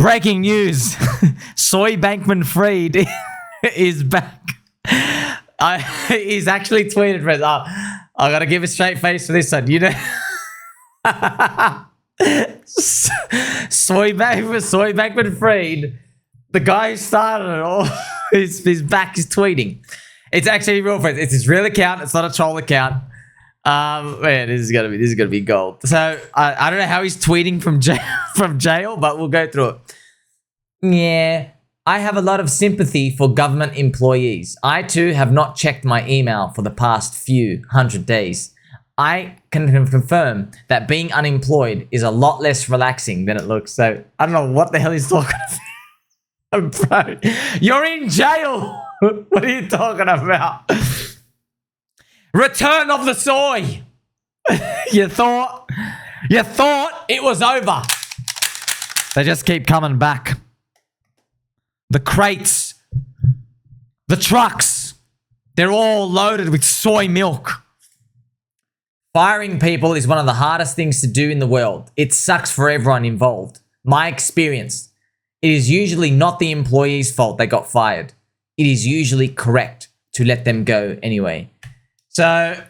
Breaking news. Soy Bankman-Fried is back. He's actually tweeted, friends. I got to give a straight face for this one. You know, Soy Bankman-Fried, the guy who started it all, is back. Is tweeting. It's actually real, friends. It's his real account. It's not a troll account. Man, this is gonna be gold. So I don't know how he's tweeting from jail, but we'll go through it. Yeah, I have a lot of sympathy for government employees. I too have not checked my email for the past few hundred days. I can confirm that being unemployed is a lot less relaxing than it looks. So I don't know what the hell he's talking about. Bro, you're in jail. What are you talking about? Return of the soy. You thought it was over. They just keep coming back. The crates, the trucks, they're all loaded with soy milk. Firing people is one of the hardest things to do in the world. It sucks for everyone involved. My experience, it is usually not the employee's fault they got fired. It is usually correct to let them go anyway. So,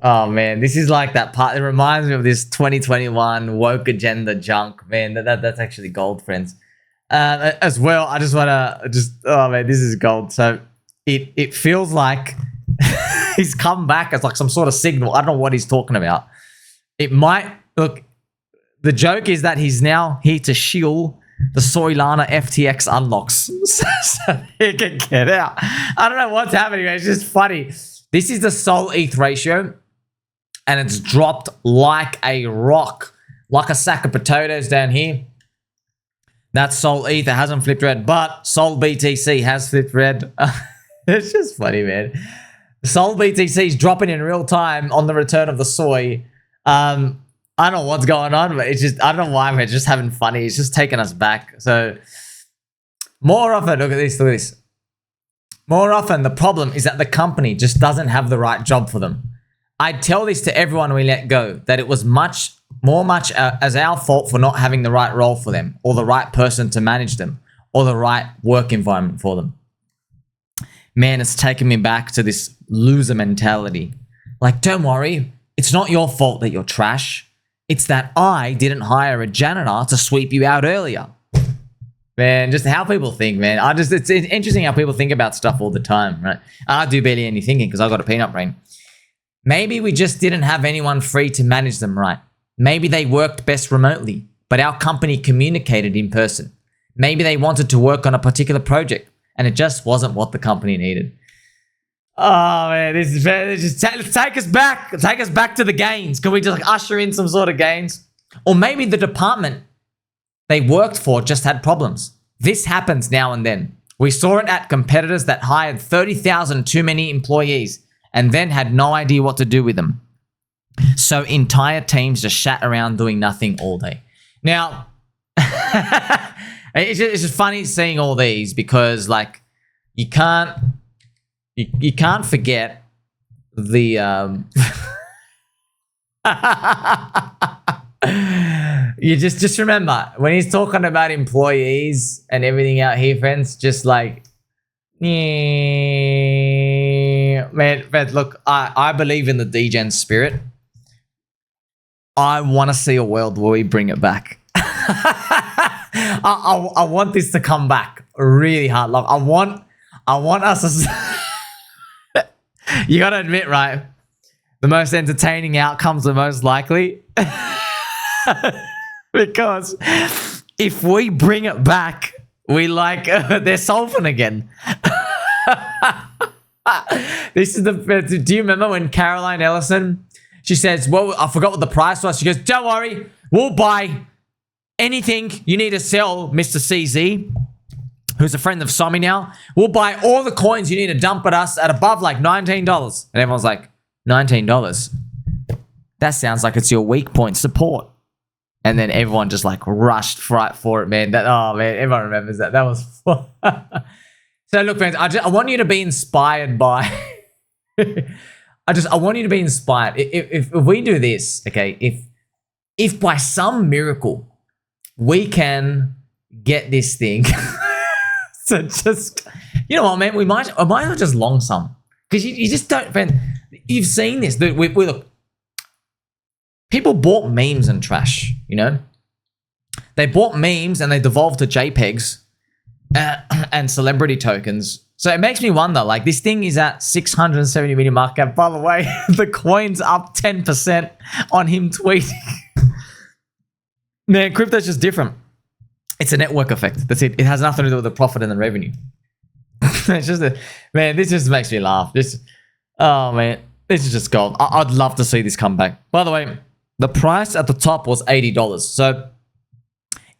oh man, this is like that part. It reminds me of this 2021 woke agenda junk. Man, that's actually gold, friends. As well, I just want to oh man, this is gold. So it feels like he's come back as like some sort of signal. I don't know what he's talking about. It might, look, the joke is that he's now here to shield the Soylana FTX Unlocks so he can get out. I don't know what's happening, man. It's just funny. This is the Sol ETH ratio, and it's dropped like a rock, like a sack of potatoes down here. That's Sol ETH. It hasn't flipped red, but Sol BTC has flipped red. It's just funny, man. Sol BTC is dropping in real time on the return of the soy. I don't know what's going on, but it's just, I don't know why we're just having funny. It's just taking us back. So more often, look at this. More often, the problem is that the company just doesn't have the right job for them. I tell this to everyone we let go, that it was much as our fault for not having the right role for them, or the right person to manage them, or the right work environment for them. Man, it's taken me back to this loser mentality. Like, don't worry, it's not your fault that you're trash. It's that I didn't hire a janitor to sweep you out earlier. Man, just how people think, man. It's interesting how people think about stuff all the time, right? I do barely any thinking because I've got a peanut brain. Maybe we just didn't have anyone free to manage them right. Maybe they worked best remotely, but our company communicated in person. Maybe they wanted to work on a particular project, and it just wasn't what the company needed. Oh man, this is just take us back. Take us back to the gains. Can we just like usher in some sort of gains? Or maybe the department they worked for just had problems. This happens now and then. We saw it at competitors that hired 30,000 too many employees and then had no idea what to do with them. So entire teams just sat around doing nothing all day. Now, it's just funny seeing all these because like you can't forget the you just remember when he's talking about employees and everything out here, friends, just like man, look, I believe in the Degens spirit. I want to see a world where we bring it back. I want this to come back really hard. Like I want us to you gotta admit, right? The most entertaining outcomes are most likely. Because if we bring it back, we like they're solving again. This is the. Do you remember when Caroline Ellison? She says, "Well, I forgot what the price was." She goes, "Don't worry, we'll buy anything you need to sell, Mr. CZ." Who's a friend of Somi now, we'll buy all the coins you need to dump at us at above like $19. And everyone's like, $19? That sounds like it's your weak point support. And then everyone just like rushed right for it, man. Oh man, everyone remembers that. That was fun. So look, friends, I want you to be inspired by, I want you to be inspired. If we do this, okay, if by some miracle we can get this thing. So just, you know what, man? I might as well just long some. Because you just don't, man. You've seen this. Look, people bought memes and trash, you know? They bought memes and they devolved to JPEGs and celebrity tokens. So it makes me wonder, like, this thing is at 670 million market cap. By the way, the coin's up 10% on him tweeting. Man, crypto's just different. It's a network effect. That's it. It has nothing to do with the profit and the revenue. It's just man, this just makes me laugh. Oh man, this is just gold. I'd love to see this come back. By the way, the price at the top was $80. So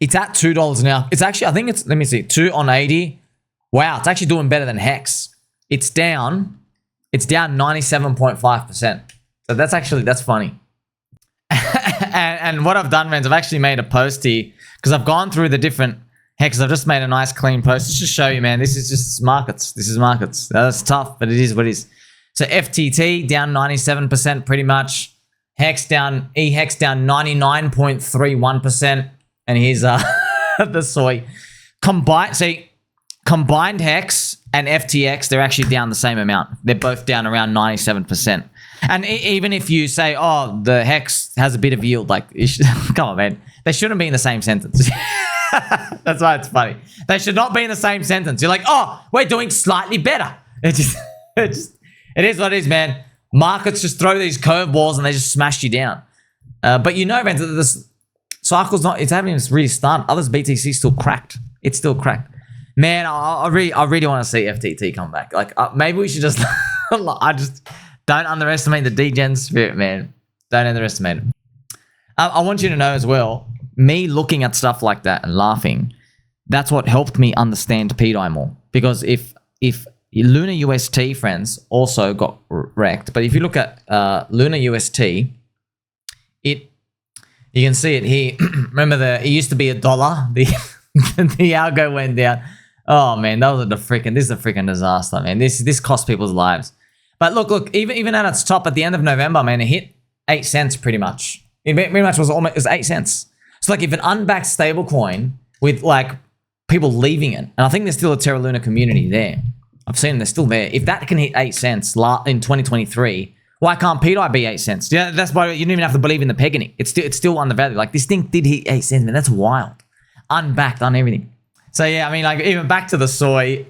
it's at $2 now. It's actually, I think it's, let me see, 2 on 80. Wow, it's actually doing better than Hex. It's down 97.5%. So that's funny. and what I've done, friends, I've actually made a post here because I've gone through the different Hexes. I've just made a nice clean post just to show you, man. This is just markets. This is markets. That's tough, but it is what it is. So FTT down 97% pretty much. Hex down, Hex down 99.31%. And here's the Soy. Combined Hex and FTX, they're actually down the same amount. They're both down around 97%. And even if you say, oh, the Hex has a bit of yield, like, come on, man. They shouldn't be in the same sentence. That's why it's funny. They should not be in the same sentence. You're like, oh, we're doing slightly better. It is what it is, man. Markets just throw these curveballs and they just smash you down. But you know, man, this cycle's not, it's having this really stunned. Others BTC still cracked. It's still cracked. Man, I really want to see FTT come back. Like, maybe we should just, I just don't underestimate the Degens spirit, man. Don't underestimate it. I want you to know as well, me looking at stuff like that and laughing, that's what helped me understand pDAI more. Because if Luna UST, friends, also got wrecked, but if you look at Luna UST, you can see it here. Remember, it used to be $1. The algo went down. Oh man, this is a freaking disaster, man. This cost people's lives. But look, even at its top at the end of November, man, it hit 8 cents pretty much. It pretty much was 8 cents. So like, if an unbacked stable coin with like people leaving it, and I think there's still a Terra Luna community there. I've seen them, they're still there. If that can hit 8 cents in 2023, why can't pDAI be 8 cents? Yeah, that's why you don't even have to believe in the pegging. It's still undervalued. Like, this thing did hit 8 cents, man. That's wild. Unbacked on everything. So yeah, I mean, like, even back to the Soy,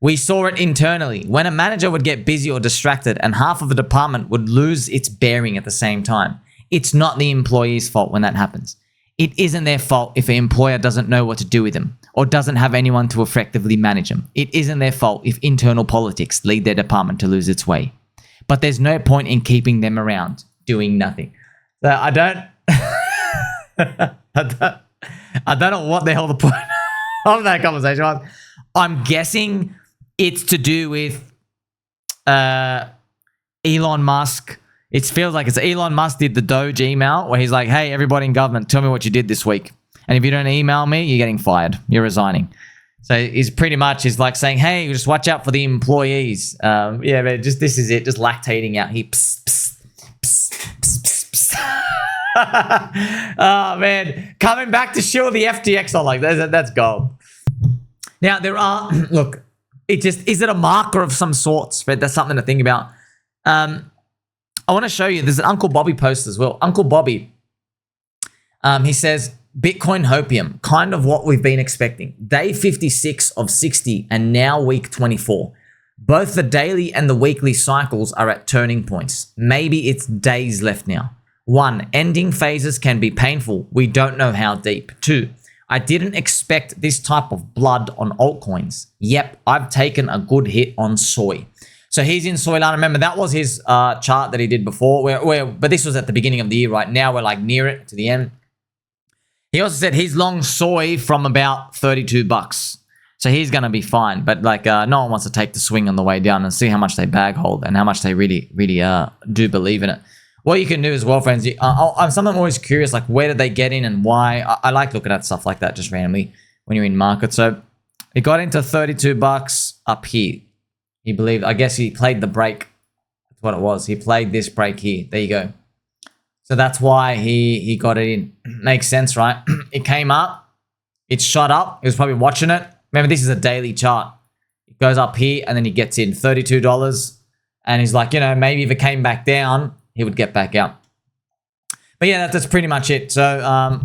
we saw it internally. When a manager would get busy or distracted and half of the department would lose its bearing at the same time, it's not the employee's fault when that happens. It isn't their fault if an employer doesn't know what to do with them or doesn't have anyone to effectively manage them. It isn't their fault if internal politics lead their department to lose its way. But there's no point in keeping them around doing nothing. So I don't know what the hell the point of that conversation was. I'm guessing it's to do with Elon Musk. It feels like it's Elon Musk did the Doge email where he's like, hey, everybody in government, tell me what you did this week. And if you don't email me, you're getting fired. You're resigning. So he's like saying, hey, just watch out for the employees. Yeah, man, this is it. Just lactating out. He pss, pss, pss, pss, pss, pss. Oh, man. Coming back to shield the FTX on, like, that's gold. Now, there are, look, is it a marker of some sorts? But that's something to think about. I want to show you, there's an Uncle Bobby post as well. Uncle Bobby, he says, Bitcoin hopium, kind of what we've been expecting. Day 56 of 60 and now week 24. Both the daily and the weekly cycles are at turning points. Maybe it's days left now. 1, ending phases can be painful. We don't know how deep. 2, I didn't expect this type of blood on altcoins. Yep, I've taken a good hit on Soy. So he's in Soylana. Remember, that was his chart that he did before. But this was at the beginning of the year, right? Now we're like near it to the end. He also said he's long Soy from about $32. So he's going to be fine. But like, no one wants to take the swing on the way down and see how much they bag hold and how much they really do believe in it. What you can do as well, friends, I'm something always curious, like, where did they get in and why? I like looking at stuff like that just randomly when you're in market. So it got into $32 up here. He believed, I guess he played the break. That's what it was. He played this break here. There you go. So that's why he got it in. Makes sense, right? It came up. It shot up. He was probably watching it. Remember, this is a daily chart. It goes up here and then he gets in $32. And he's like, you know, maybe if it came back down, he would get back out. But yeah, that's pretty much it. So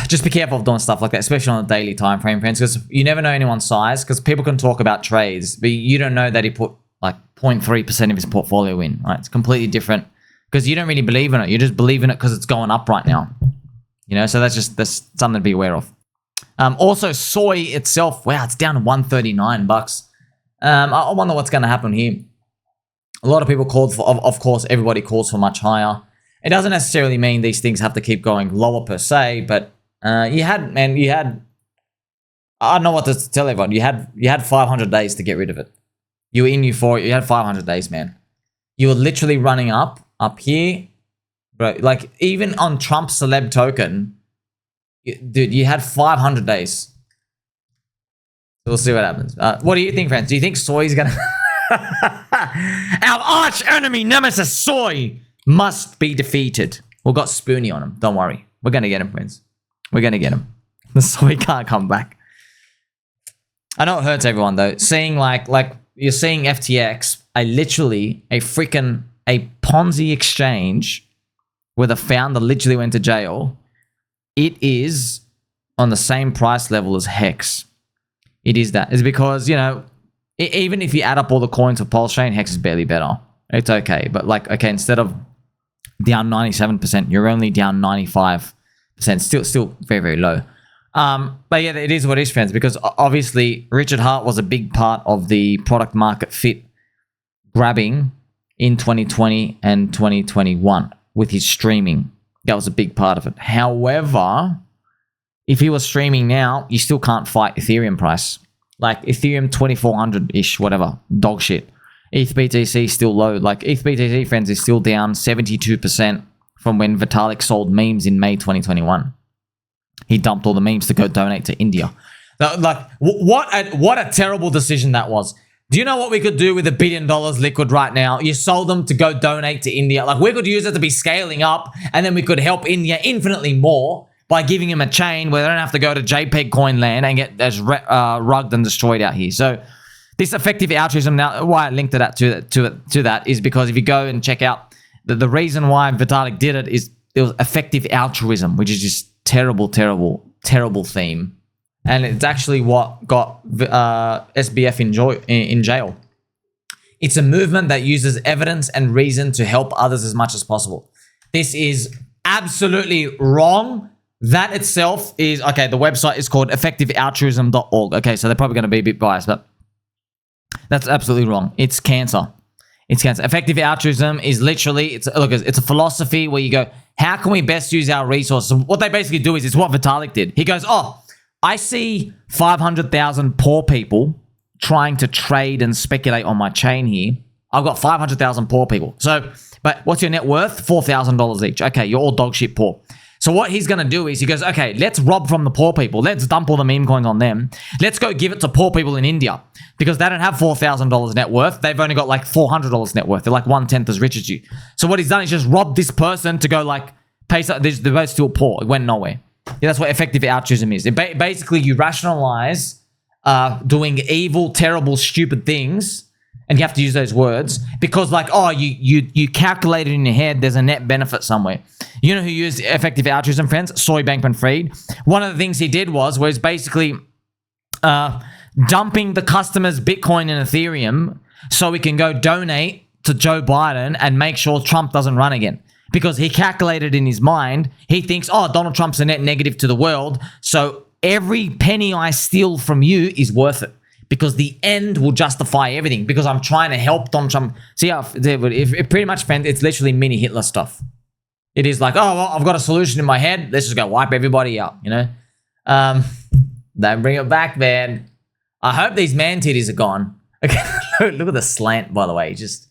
just be careful of doing stuff like that, especially on a daily time frame, friends, because you never know anyone's size, because people can talk about trades, but you don't know that he put like 0.3% of his portfolio in, right? It's completely different because you don't really believe in it. You just believe in it because it's going up right now. You know, so that's something to be aware of. Also, soy itself, wow, it's down to $139. I wonder what's going to happen here. A lot of people called for, of course, everybody calls for much higher. It doesn't necessarily mean these things have to keep going lower per se, but you had, I don't know what to tell everyone. You had 500 days to get rid of it. You were in euphoria. You had 500 days, man. You were literally running up here. Bro, like even on Trump's celeb token, dude, you had 500 days. We'll see what happens. What do you think, friends? Do you think soy is going to... Our arch enemy, nemesis, soy, must be defeated. We've got Spoonie on him. Don't worry. We're going to get him, friends. We're going to get him. The soy can't come back. I know it hurts everyone, though. Seeing like you're seeing FTX, a Ponzi exchange where the founder literally went to jail. It is on the same price level as Hex. It is that. It's because, you know, even if you add up all the coins of Pulse Chain, Hex is barely better. It's okay. But like, okay, instead of down 97%, you're only down 95%. Still very, very low. But yeah, it is what it is, friends, because obviously Richard Hart was a big part of the product market fit grabbing in 2020 and 2021 with his streaming. That was a big part of it. However, if he was streaming now, you still can't fight Ethereum price. Like Ethereum 2400-ish, whatever, dog shit. ETH BTC is still low. Like ETH BTC, friends, is still down 72% from when Vitalik sold memes in May 2021. He dumped all the memes to go donate to India. Like, what a terrible decision that was. Do you know what we could do with $1 billion liquid right now? You sold them to go donate to India. Like, we could use it to be scaling up, and then we could help India infinitely more by giving them a chain where they don't have to go to JPEG coin land and get as rugged and destroyed out here. So this effective altruism, now why I linked to that is because if you go and check out the reason why Vitalik did it is it was effective altruism, which is just terrible theme. And it's actually what got SBF in jail. It's a movement that uses evidence and reason to help others as much as possible. This is absolutely wrong. That itself is, okay, the website is called effectivealtruism.org. Okay, so they're probably going to be a bit biased, but that's absolutely wrong. It's cancer. It's cancer. Effective altruism is literally, it's a philosophy where you go, how can we best use our resources? What they basically do is, it's what Vitalik did. He goes, oh, I see 500,000 poor people trying to trade and speculate on my chain here. I've got 500,000 poor people. So, but what's your net worth? $4,000 each. Okay, you're all dog shit poor. So what he's going to do is he goes, okay, let's rob from the poor people. Let's dump all the meme coins on them. Let's go give it to poor people in India because they don't have $4,000 net worth. They've only got like $400 net worth. They're like 1/10 as rich as you. So what he's done is just rob this person to go like pay. They're both still poor. It went nowhere. Yeah, that's what effective altruism is. Basically, you rationalize doing evil, terrible, stupid things, and you have to use those words because, like, oh, you calculate it in your head. There's a net benefit somewhere. You know who used effective altruism, friends? Soy Bankman-Fried. One of the things he did was basically dumping the customer's Bitcoin and Ethereum so we can go donate to Joe Biden and make sure Trump doesn't run again. Because he calculated in his mind, he thinks, oh, Donald Trump's a net negative to the world, so every penny I steal from you is worth it. Because the end will justify everything. Because I'm trying to help Donald Trump. See how, if pretty much, friend, it's literally mini Hitler stuff. It is like, oh, well, I've got a solution in my head. Let's just go wipe everybody out, you know? Don't bring it back, man. I hope these man titties are gone. Okay, look at the slant, by the way. Just,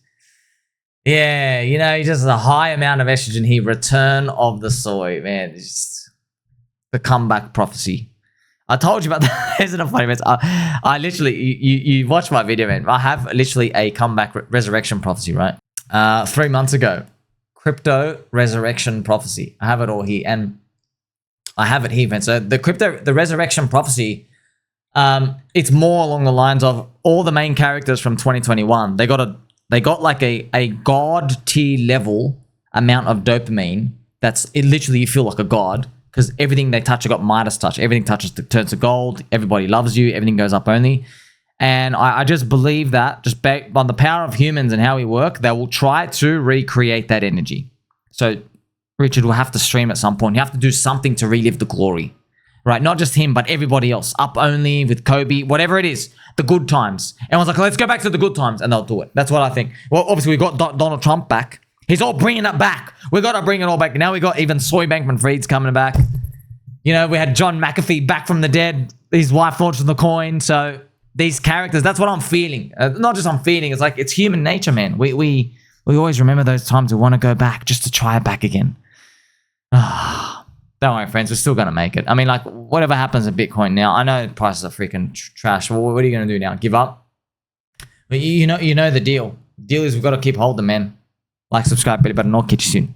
yeah, you know, just a high amount of estrogen here. Return of the soy, man. It's just the comeback prophecy. I told you about that. Isn't it funny, man? I literally, you watched my video, man. I have literally a comeback resurrection prophecy, right? 3 months ago. Crypto resurrection prophecy. I have it all here. And I have it here, friends. So the resurrection prophecy, it's more along the lines of all the main characters from 2021. They got like a god tier level amount of dopamine. It literally, you feel like a god because everything they touch, got Midas touch. Everything touches turns to gold. Everybody loves you. Everything goes up only. And I just believe that just on the power of humans and how we work, they will try to recreate that energy. So Richard will have to stream at some point. You have to do something to relive the glory, right? Not just him, but everybody else. Up only with Kobe, whatever it is, the good times. Everyone's like, let's go back to the good times, and they'll do it. That's what I think. Well, obviously we got Donald Trump back. He's all bringing it back. We got to bring it all back. Now we got even Soy Bankman-Fried's coming back. You know, we had John McAfee back from the dead. His wife launched the coin. So these characters, that's what I'm feeling. Not just I'm feeling. It's like it's human nature, man. We always remember those times we want to go back just to try it back again. Don't worry, friends. We're still going to make it. I mean, like, whatever happens in Bitcoin now, I know prices are freaking trash. Well, what are you going to do now? Give up? But you know the deal. The deal is we've got to keep holding, man. Like, subscribe, but I'll catch you soon.